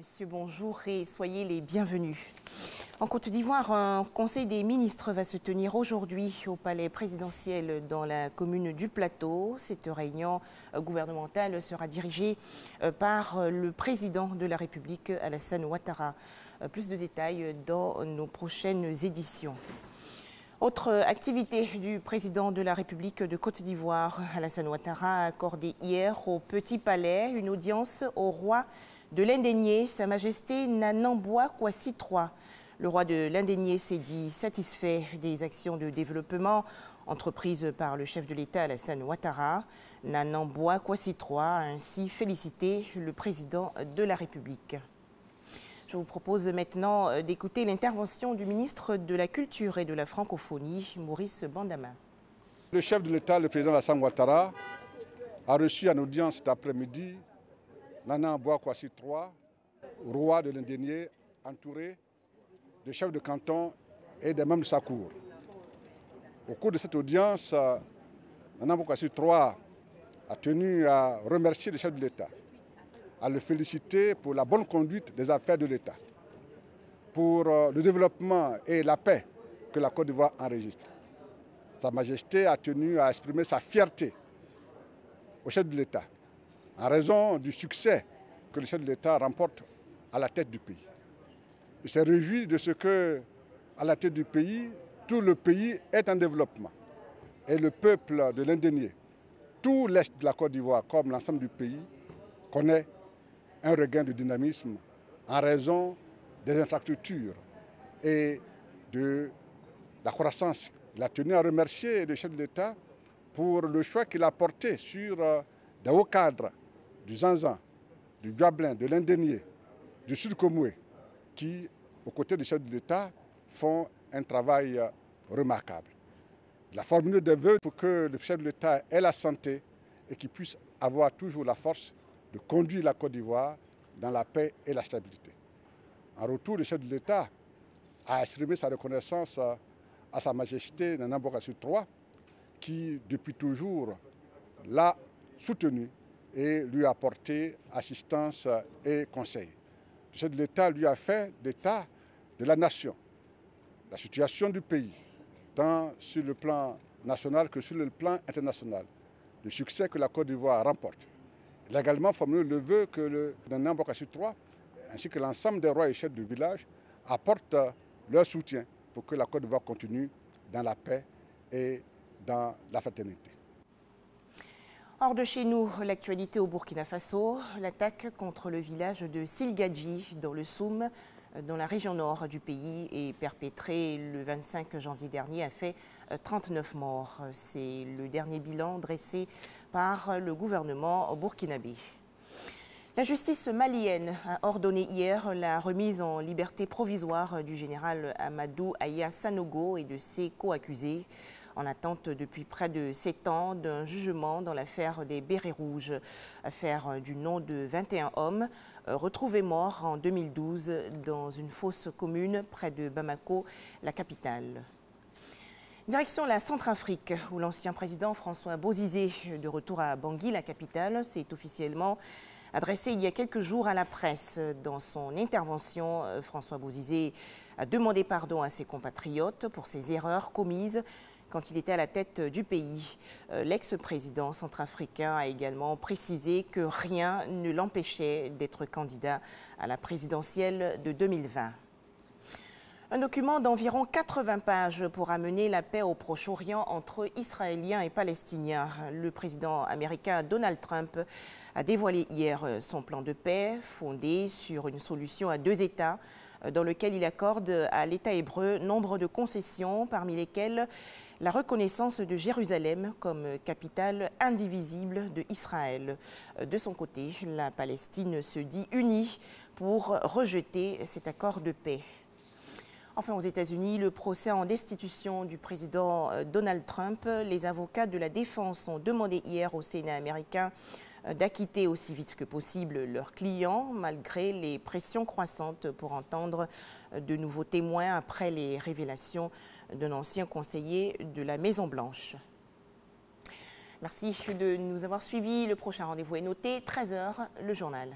Monsieur, bonjour et soyez les bienvenus. En Côte d'Ivoire, un conseil des ministres va se tenir aujourd'hui au palais présidentiel dans la commune du Plateau. Cette réunion gouvernementale sera dirigée par le président de la République, Alassane Ouattara. Plus de détails dans nos prochaines éditions. Autre activité du président de la République de Côte d'Ivoire, Alassane Ouattara a accordé hier au Petit Palais une audience au roi de l'Indénié, Sa Majesté Nanamboa Kwasi III. Le roi de l'Indénié s'est dit satisfait des actions de développement entreprises par le chef de l'État Alassane Ouattara. Nanamboa Kwasi III a ainsi félicité le président de la République. Je vous propose maintenant d'écouter l'intervention du ministre de la Culture et de la Francophonie, Maurice Bandama. Le chef de l'État, le président Alassane Ouattara, a reçu en audience cet après-midi Nanamboa Kwasi III, roi de l'Indénié, entouré de chefs de canton et des membres de sa cour. Au cours de cette audience, Nanamboa Kwasi III a tenu à remercier le chef de l'État, à le féliciter pour la bonne conduite des affaires de l'État, pour le développement et la paix que la Côte d'Ivoire enregistre. Sa Majesté a tenu à exprimer sa fierté au chef de l'État, en raison du succès que le chef de l'État remporte à la tête du pays. Il s'est réjoui de ce que, à la tête du pays, tout le pays est en développement. Et le peuple de l'Indénié, tout l'Est de la Côte d'Ivoire, comme l'ensemble du pays, connaît un regain de dynamisme en raison des infrastructures et de la croissance. Il a tenu à remercier le chef de l'État pour le choix qu'il a porté sur des hauts cadres du Zanzan, du Duablin, de l'Indénié, du Sud Komoué, qui, aux côtés du chef de l'État, font un travail remarquable. Il a formulé des vœux pour que le chef de l'État ait la santé et qu'il puisse avoir toujours la force de conduire la Côte d'Ivoire dans la paix et la stabilité. En retour, le chef de l'État a exprimé sa reconnaissance à Sa Majesté Nanamboa Kwasi III, qui, depuis toujours, l'a soutenu et lui a apporté assistance et conseil. Le chef de l'État lui a fait l'état de la nation, la situation du pays, tant sur le plan national que sur le plan international, le succès que la Côte d'Ivoire remporte. Il a également formulé le vœu que le Nanamboa Kwasi III, ainsi que l'ensemble des rois et chefs du village, apportent leur soutien pour que la Côte d'Ivoire continue dans la paix et dans la fraternité. Hors de chez nous, l'actualité au Burkina Faso, l'attaque contre le village de Silgadji dans le Soum, dans la région nord du pays, est perpétrée le 25 janvier dernier, a fait 39 morts. C'est le dernier bilan dressé par le gouvernement burkinabé. La justice malienne a ordonné hier la remise en liberté provisoire du général Amadou Aya Sanogo et de ses co-accusés, en attente depuis près de 7 ans d'un jugement dans l'affaire des Bérets Rouges, affaire du nom de 21 hommes retrouvés morts en 2012 dans une fosse commune près de Bamako, la capitale. Direction la Centrafrique, où l'ancien président François Bozizé, de retour à Bangui, la capitale, s'est officiellement adressé il y a quelques jours à la presse. Dans son intervention, François Bozizé a demandé pardon à ses compatriotes pour ses erreurs commises quand il était à la tête du pays. L'ex-président centrafricain a également précisé que rien ne l'empêchait d'être candidat à la présidentielle de 2020. Un document d'environ 80 pages pour amener la paix au Proche-Orient entre Israéliens et Palestiniens. Le président américain Donald Trump a dévoilé hier son plan de paix fondé sur une solution à 2 États dans lequel il accorde à l'État hébreu nombre de concessions, parmi lesquelles la reconnaissance de Jérusalem comme capitale indivisible de Israël. De son côté, la Palestine se dit unie pour rejeter cet accord de paix. Enfin, aux États-Unis, le procès en destitution du président Donald Trump. Les avocats de la défense ont demandé hier au Sénat américain d'acquitter aussi vite que possible leurs clients, malgré les pressions croissantes pour entendre de nouveaux témoins après les révélations d'un ancien conseiller de la Maison-Blanche. Merci de nous avoir suivis. Le prochain rendez-vous est noté, 13 h, le journal.